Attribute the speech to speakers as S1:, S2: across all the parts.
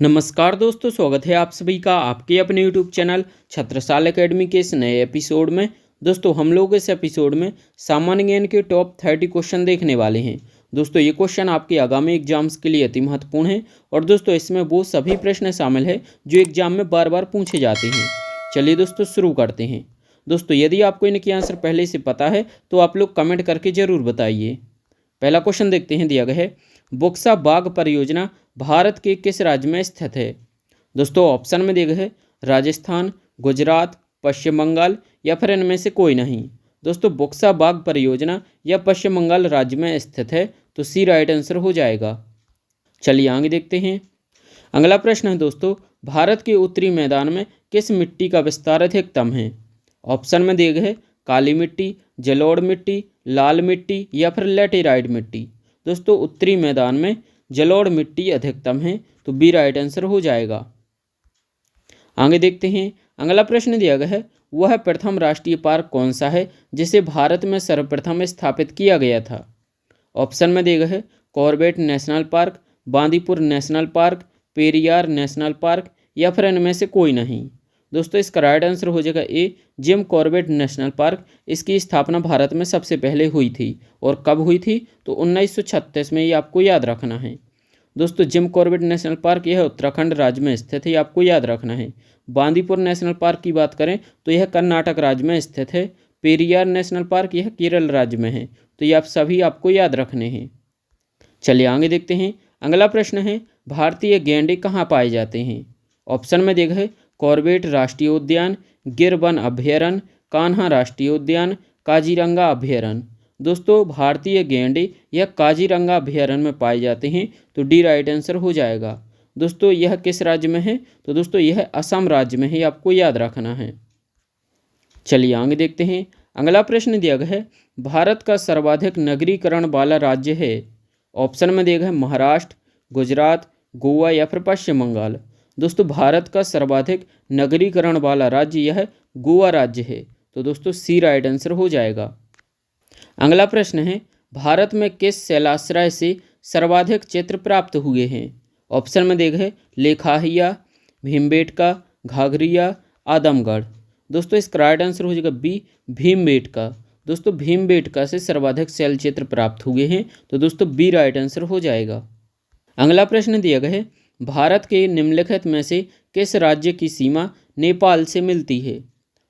S1: नमस्कार दोस्तों, स्वागत है आप सभी का आपके अपने YouTube चैनल छत्रसाल एकेडमी के इस नए एपिसोड में। दोस्तों हम लोग इस एपिसोड में सामान्य ज्ञान के टॉप 30 क्वेश्चन देखने वाले हैं। दोस्तों ये क्वेश्चन आपके आगामी एग्जाम्स के लिए अति महत्वपूर्ण है और दोस्तों इसमें वो सभी प्रश्न शामिल है जो एग्जाम में बार बार पूछे जाते हैं। चलिए दोस्तों शुरू करते हैं। दोस्तों यदि आपको इनके आंसर पहले से पता है तो आप लोग कमेंट करके ज़रूर बताइए। पहला क्वेश्चन देखते हैं, दिया गया है बुक्सा बाग परियोजना भारत के किस राज्य में स्थित है। दोस्तों ऑप्शन में दिए गए है राजस्थान, गुजरात, पश्चिम बंगाल या फिर इनमें से कोई नहीं। दोस्तों बुक्सा बाग परियोजना या पश्चिम बंगाल राज्य में स्थित है, तो सी राइट आंसर हो जाएगा। चलिए आगे देखते हैं। अगला प्रश्न है दोस्तों, भारत के उत्तरी मैदान में किस मिट्टी का विस्तार अधिकतम है। ऑप्शन में दिए गए है काली मिट्टी, जलोढ़ मिट्टी, लाल मिट्टी या फिर लैटेराइट मिट्टी। दोस्तों उत्तरी मैदान में जलोढ़ मिट्टी अधिकतम है, तो बी राइट आंसर हो जाएगा। आगे देखते हैं। अगला प्रश्न दिया गया है वह प्रथम राष्ट्रीय पार्क कौन सा है जिसे भारत में सर्वप्रथम स्थापित किया गया था। ऑप्शन में दिए गए है Corbett national park, Bandipur national park, Periyar national park या फिर इनमें से कोई नहीं। दोस्तों इसका राइट आंसर हो जाएगा ए, जिम कॉर्बेट नेशनल पार्क। इसकी स्थापना भारत में सबसे पहले हुई थी और कब हुई थी, तो 1936 में, ये आपको याद रखना है। दोस्तों जिम कॉर्बेट नेशनल पार्क यह उत्तराखंड राज्य में स्थित है, ये आपको याद रखना है। बांदीपुर नेशनल पार्क की बात करें तो यह कर्नाटक राज्य में स्थित है। पेरियार नेशनल पार्क यह केरल राज्य में है, तो ये आप सभी आपको याद रखने हैं। चलिए आगे देखते हैं। अगला प्रश्न है भारतीय गैंडे कहाँ पाए जाते हैं। ऑप्शन में दिए गए कॉर्बेट राष्ट्रीय उद्यान, गिर वन अभ्यारण्य, कान्हा राष्ट्रीय उद्यान, काजीरंगा अभ्यारण्य। दोस्तों भारतीय गैंडे यह काजीरंगा अभ्यारण्य में पाए जाते हैं, तो डी राइट आंसर हो जाएगा। दोस्तों यह किस राज्य में है, तो दोस्तों यह असम राज्य में है, आपको याद रखना है। चलिए आगे देखते हैं। अगला प्रश्न दिया गया है भारत का सर्वाधिक नगरीकरण वाला राज्य है। ऑप्शन में दिए गए महाराष्ट्र, गुजरात, गोवा या फिर पश्चिम बंगाल। दोस्तों भारत का सर्वाधिक नगरीकरण वाला राज्य यह गोवा राज्य है, तो दोस्तों सी राइट आंसर हो जाएगा। अगला प्रश्न है भारत में किस शैलाश्रय से सर्वाधिक चित्र प्राप्त हुए हैं। ऑप्शन में दिए गए लेखाहिया, भीमबेटका, घाघरिया, आदमगढ़। दोस्तों इसका राइट आंसर हो जाएगा बी, भीमबेटका। दोस्तों भीमबेटका से सर्वाधिक शैल चित्र प्राप्त हुए हैं, तो दोस्तों बी राइट आंसर हो जाएगा। अगला प्रश्न दिया गया है भारत के निम्नलिखित में से किस राज्य की सीमा नेपाल से मिलती है।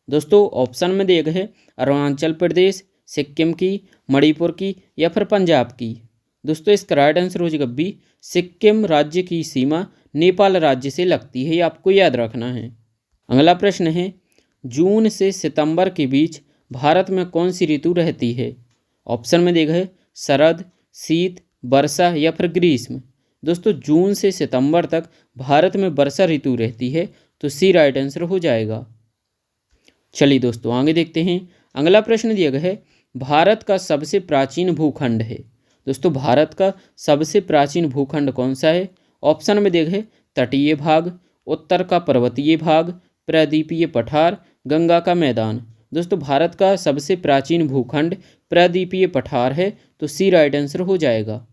S1: दोस्तों ऑप्शन में दिए गए हैं अरुणाचल प्रदेश, सिक्किम की, मणिपुर की या फिर पंजाब की। दोस्तों इसका राइट आंसर हो जाएगा बी, सिक्किम राज्य की सीमा नेपाल राज्य से लगती है, ये आपको याद रखना है। अगला प्रश्न है जून से सितंबर के बीच भारत में कौन सी ऋतु रहती है। ऑप्शन में दिए गए शरद, शीत, वर्षा या फिर ग्रीष्म। दोस्तों जून से सितंबर तक भारत में वर्षा ऋतु रहती है, तो सी राइट आंसर हो जाएगा। चलिए दोस्तों आगे देखते हैं। अगला प्रश्न दिया गया है भारत का सबसे प्राचीन भूखंड है। दोस्तों भारत का सबसे प्राचीन भूखंड कौन सा है। ऑप्शन में दिए गए तटीय भाग, उत्तर का पर्वतीय भाग, प्रायद्वीपीय पठार, गंगा का मैदान। दोस्तों भारत का सबसे प्राचीन भूखंड प्रायद्वीपीय पठार है, तो सी राइट आंसर हो जाएगा।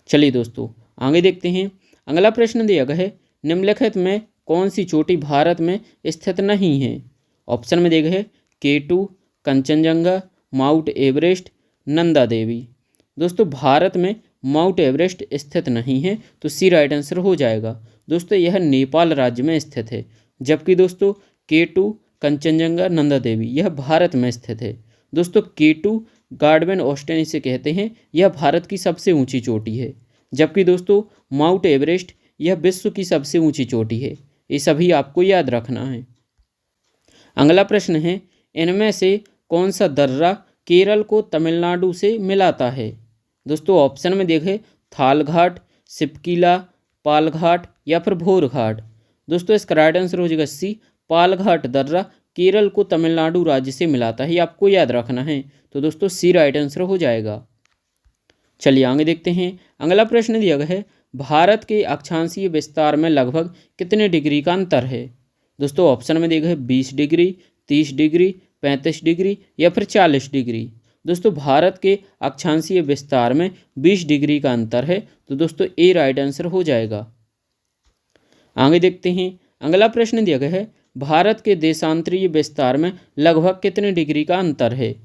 S1: चलिए दोस्तों आगे देखते हैं। अगला प्रश्न दिया गया है निम्नलिखित में कौन सी चोटी भारत में स्थित नहीं है। ऑप्शन में दिए गए हैं K2, Kanchenjunga, Mount Everest, Nanda Devi. दोस्तों भारत में माउंट एवरेस्ट स्थित नहीं है, तो सी राइट आंसर हो जाएगा। दोस्तों यह नेपाल राज्य में स्थित है, जबकि दोस्तों K2, कंचनजंगा, नंदा देवी यह भारत में स्थित है। दोस्तों K2 गार्डवेन ऑस्टेन इसे कहते हैं, यह भारत की सबसे ऊंची चोटी है, जबकि दोस्तों माउंट एवरेस्ट यह विश्व की सबसे ऊंची चोटी है। ये सभी आपको याद रखना है। अगला प्रश्न है इनमें से कौन सा दर्रा केरल को तमिलनाडु से मिलाता है। दोस्तों ऑप्शन में देखें थाल घाट, सिपकीला, पाल घाट या फिर भोर घाट। दोस्तों इसका राइट आंसर हो जाएगा सी, पाल घाट दर्रा केरल को तमिलनाडु राज्य से मिलाता है, ये आपको याद रखना है, तो दोस्तों सी राइट आंसर हो जाएगा। चलिए आगे देखते हैं। अगला प्रश्न दिया गया है भारत के अक्षांशीय विस्तार में लगभग कितने डिग्री का अंतर है। दोस्तों ऑप्शन में दिए गए 20 डिग्री, 30 डिग्री, 35 डिग्री या फिर 40 डिग्री। दोस्तों भारत के अक्षांशीय विस्तार में 20 डिग्री का अंतर है, तो दोस्तों ए राइट आंसर हो जाएगा। आगे देखते हैं, अगला प्रश्न दिया गया है, भारत के देशांतरीय विस्तार में लगभग कितने डिग्री का अंतर है।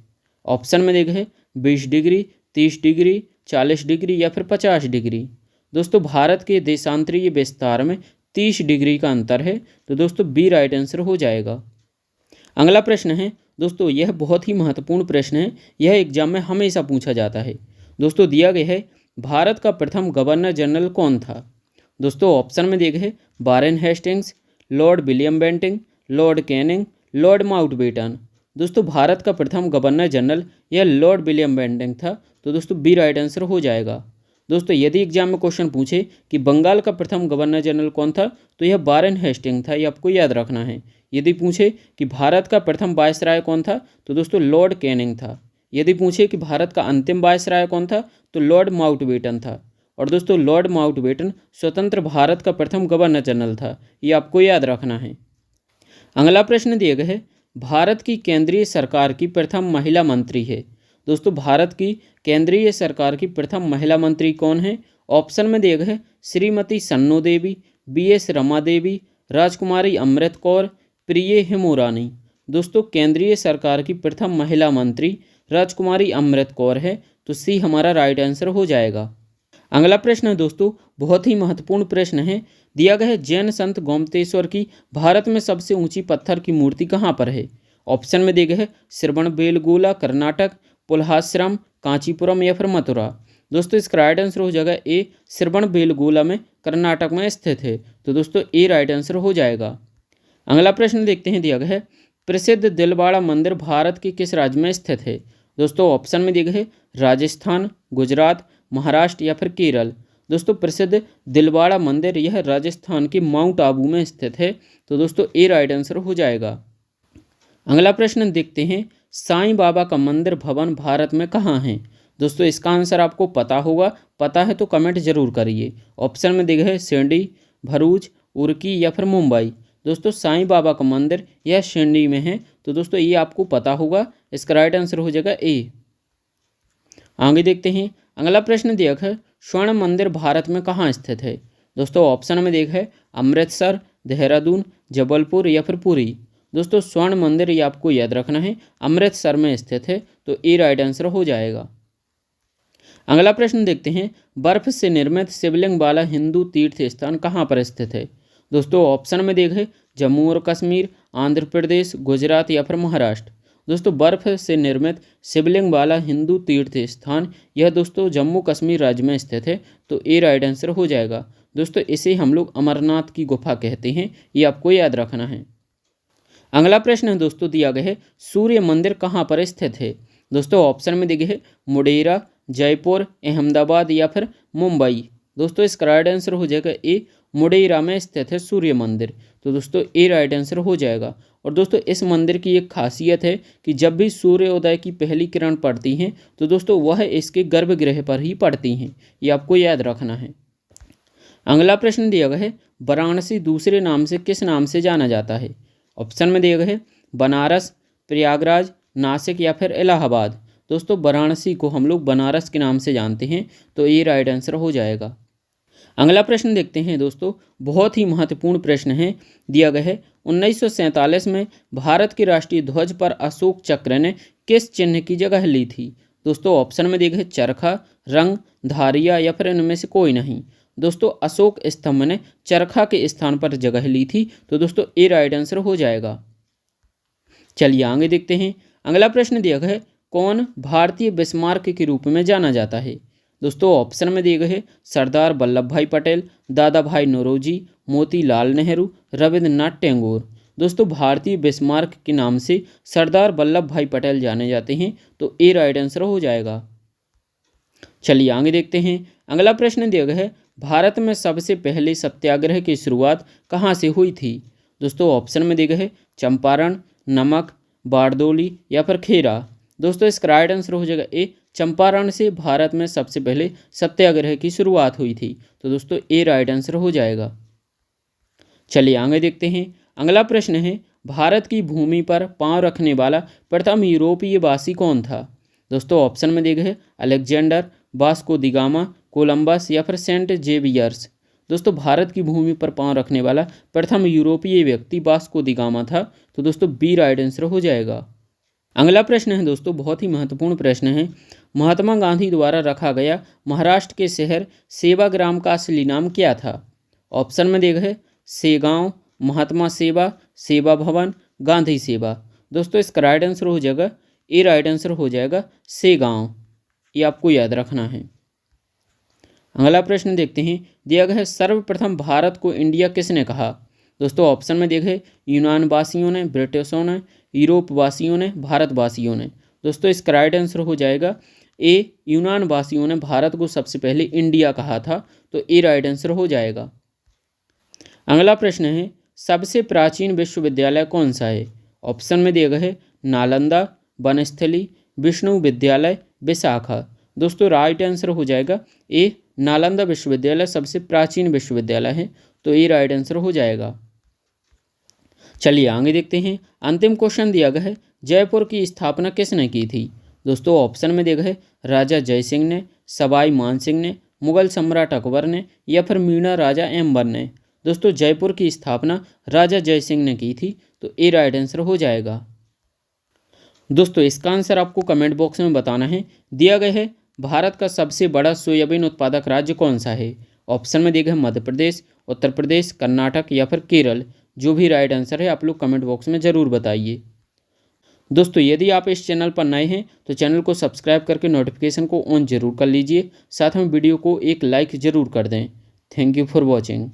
S1: ऑप्शन में देखा है 20 डिग्री, 30 डिग्री, 40 डिग्री या फिर 50 डिग्री। दोस्तों भारत के देशांतरीय विस्तार में 30 डिग्री का अंतर है, तो दोस्तों बी राइट आंसर हो जाएगा। अगला प्रश्न है दोस्तों, यह बहुत ही महत्वपूर्ण प्रश्न है, यह एग्जाम में हमेशा पूछा जाता है। दोस्तों दिया गया है, भारत का प्रथम गवर्नर जनरल कौन था। दोस्तों ऑप्शन में देखा है Warren Hastings, Lord William Bentinck, Lord Canning, Lord Mountbatten. दोस्तों भारत का प्रथम गवर्नर जनरल यह लॉर्ड विलियम बेंटिंग था, तो दोस्तों बी राइट आंसर हो जाएगा। दोस्तों यदि एग्जाम में क्वेश्चन पूछे कि बंगाल का प्रथम गवर्नर जनरल कौन था, तो यह वारेन हेस्टिंग था, ये आपको याद रखना है। यदि पूछे कि भारत का प्रथम वायसराय कौन था, तो दोस्तों लॉर्ड कैनिंग था। यदि पूछे कि भारत का अंतिम वायसराय कौन था, तो लॉर्ड माउंटबेटन था। और दोस्तों लॉर्ड माउंटबेटन स्वतंत्र भारत का प्रथम गवर्नर जनरल था, ये आपको याद रखना है। अगला प्रश्न दिया गया है, भारत की केंद्रीय सरकार की प्रथम महिला मंत्री है। दोस्तों भारत की केंद्रीय सरकार की प्रथम महिला मंत्री कौन है। ऑप्शन में दिया गया है श्रीमती सन्नो देवी, BS रमा देवी, राजकुमारी अमृत कौर, प्रिय हेमोरानी। दोस्तों केंद्रीय सरकार की प्रथम महिला मंत्री राजकुमारी अमृत कौर है, तो सी हमारा राइट आंसर हो जाएगा। अगला प्रश्न है दोस्तों, बहुत ही महत्वपूर्ण प्रश्न है। दिया गया है, जैन संत गोमतेश्वर की भारत में सबसे ऊंची पत्थर की मूर्ति कहाँ पर है। ऑप्शन में दिया गया है श्रवणबेलगोला कर्नाटक, पुलहाश्रम, कांचीपुरम या फिर मथुरा। दोस्तों इसका राइट आंसर हो जाएगा ए, श्रवणबेलगोला में कर्नाटक में स्थित है, तो दोस्तों ए राइट आंसर हो जाएगा। अगला प्रश्न देखते हैं, दिया गया है, प्रसिद्ध दिलवाड़ा मंदिर भारत के किस राज्य में स्थित है। दोस्तों ऑप्शन में दिया गया है राजस्थान, गुजरात, महाराष्ट्र या फिर केरल। दोस्तों प्रसिद्ध दिलवाड़ा मंदिर यह राजस्थान के माउंट आबू में स्थित है, तो दोस्तों ए राइट आंसर हो जाएगा। अगला प्रश्न देखते हैं, साईं बाबा का मंदिर भवन भारत में कहाँ है। दोस्तों इसका आंसर आपको पता होगा, पता है तो कमेंट जरूर करिए। ऑप्शन में दिया है शिरडी, भरूच, उरकी या फिर मुंबई। दोस्तों साईं बाबा का मंदिर यह शिरडी में है, तो दोस्तों ये आपको पता होगा, इसका राइट आंसर हो जाएगा ए। आगे देखते हैं, अगला प्रश्न दिया है, स्वर्ण मंदिर भारत में कहाँ स्थित है। दोस्तों ऑप्शन में देखा है अमृतसर, देहरादून, जबलपुर या फिर पुरी। दोस्तों स्वर्ण मंदिर ये आपको याद रखना है, अमृतसर में स्थित है, तो ए राइट आंसर हो जाएगा। अगला प्रश्न देखते हैं, बर्फ से निर्मित शिवलिंग वाला हिंदू तीर्थ स्थान कहाँ पर स्थित है। दोस्तों ऑप्शन में देखा है जम्मू और कश्मीर, आंध्र प्रदेश, गुजरात या फिर महाराष्ट्र। दोस्तों बर्फ से निर्मित शिवलिंग वाला हिंदू तीर्थ स्थान यह दोस्तों जम्मू कश्मीर राज्य में स्थित है, तो ए राइट आंसर हो जाएगा। दोस्तों इसे हम लोग अमरनाथ की गुफा कहते हैं, ये आपको याद रखना है। अगला प्रश्न है दोस्तों, दिया गया है, सूर्य मंदिर कहाँ पर स्थित है। दोस्तों ऑप्शन में दिए है मुडेरा, जयपुर, अहमदाबाद या फिर मुंबई। दोस्तों इसका राइट आंसर हो जाएगा ए, मुडेरा में स्थित है सूर्य मंदिर, तो दोस्तों ए राइट आंसर हो जाएगा। और दोस्तों इस मंदिर की एक खासियत है कि जब भी सूर्योदय की पहली किरण पड़ती हैं, तो दोस्तों वह इसके गर्भगृह पर ही पड़ती हैं, ये आपको याद रखना है। अगला प्रश्न दिया गया है, वाराणसी दूसरे नाम से किस नाम से जाना जाता है। ऑप्शन में दिया गया है बनारस, प्रयागराज, नासिक या फिर इलाहाबाद। दोस्तों वाराणसी को हम लोग बनारस के नाम से जानते हैं, तो ये राइट आंसर हो जाएगा। अगला प्रश्न देखते हैं दोस्तों, बहुत ही महत्वपूर्ण प्रश्न है। दिया गया है 1947 में भारत के राष्ट्रीय ध्वज पर अशोक चक्र ने किस चिन्ह की जगह ली थी। दोस्तों ऑप्शन में दिया गया है चरखा, रंग, धारिया या फिर इनमें से कोई नहीं। दोस्तों अशोक स्तंभ ने चरखा के स्थान पर जगह ली थी, तो दोस्तों ए राइट आंसर हो जाएगा। चलिए आगे देखते हैं, अगला प्रश्न दिया गया है, कौन भारतीय बिस्मार्क के रूप में जाना जाता है। दोस्तों ऑप्शन में दिए गए हैं सरदार वल्लभ भाई पटेल, दादा भाई नौरोजी, मोतीलाल नेहरू, रविंद्रनाथ टैगोर। दोस्तों भारतीय बिस्मार्क के नाम से सरदार वल्लभ भाई पटेल जाने जाते हैं, तो ए राइट आंसर हो जाएगा। चलिए आगे देखते हैं, अगला प्रश्न दिया गया है, भारत में सबसे पहले सत्याग्रह की शुरुआत कहाँ से हुई थी। दोस्तों ऑप्शन में दिए गए हैं चंपारण, नमक, बारदोली या फिर खेरा। दोस्तों इसका राइट आंसर हो जाएगा ए, चंपारण से भारत में सबसे पहले सत्याग्रह की शुरुआत हुई थी, तो दोस्तों ए राइट आंसर हो जाएगा। चलिए आगे देखते हैं, अगला प्रश्न है, भारत की भूमि पर पांव रखने वाला प्रथम यूरोपीय वासी कौन था। दोस्तों ऑप्शन में दिए गए हैं अलेक्जेंडर, वास्को दी गामा, कोलंबस या फिर सेंट जेवियर्स। दोस्तों भारत की भूमि पर पांव रखने वाला प्रथम यूरोपीय व्यक्ति वास्को दी गामा था। तो दोस्तों बी राइट आंसर हो जाएगा। अगला प्रश्न है दोस्तों, बहुत ही महत्वपूर्ण प्रश्न है। महात्मा गांधी द्वारा रखा गया महाराष्ट्र के शहर सेवाग्राम का असली नाम क्या था? ऑप्शन में देखा है सेगांव, महात्मा सेवा, सेवा भवन, गांधी सेवा। दोस्तों इसका राइट आंसर हो जाएगा ए राइट आंसर हो जाएगा सेगांव। ये आपको याद रखना है। अगला प्रश्न देखते हैं, दिया गया है सर्वप्रथम भारत को इंडिया किसने कहा? दोस्तों ऑप्शन में देखें यूनान वासियों ने, ब्रिटिशों ने, यूरोप वासियों ने, भारतवासियों ने। दोस्तों इसका राइट आंसर हो जाएगा ए, यूनान वासियों ने भारत को सबसे पहले इंडिया कहा था। तो ए राइट आंसर हो जाएगा। अगला प्रश्न है, सबसे प्राचीन विश्वविद्यालय कौन सा है? ऑप्शन में दिया गया है नालंदा, वनस्थली, विष्णु विद्यालय, विशाखा। दोस्तों राइट आंसर हो जाएगा ए, नालंदा विश्वविद्यालय सबसे प्राचीन विश्वविद्यालय है। तो ए राइट आंसर हो जाएगा। चलिए आगे देखते हैं। अंतिम क्वेश्चन दिया गया है, जयपुर की स्थापना किसने की थी? दोस्तों ऑप्शन में दिया गया है राजा जयसिंह ने, सवाई मानसिंह ने, मुगल सम्राट अकबर ने, या फिर मीणा राजा एम्बर ने। दोस्तों जयपुर की स्थापना राजा जयसिंह ने की थी। तो ए राइट आंसर हो जाएगा। दोस्तों इसका आंसर आपको कमेंट बॉक्स में बताना है। दिया गया है भारत का सबसे बड़ा सोयाबीन उत्पादक राज्य कौन सा है? ऑप्शन में दिया गया है मध्य प्रदेश, उत्तर प्रदेश, कर्नाटक या फिर केरल। जो भी राइट आंसर है आप लोग कमेंट बॉक्स में ज़रूर बताइए। दोस्तों यदि आप इस चैनल पर नए हैं तो चैनल को सब्सक्राइब करके नोटिफिकेशन को ऑन जरूर कर लीजिए। साथ में वीडियो को एक लाइक ज़रूर कर दें। Thank you for watching.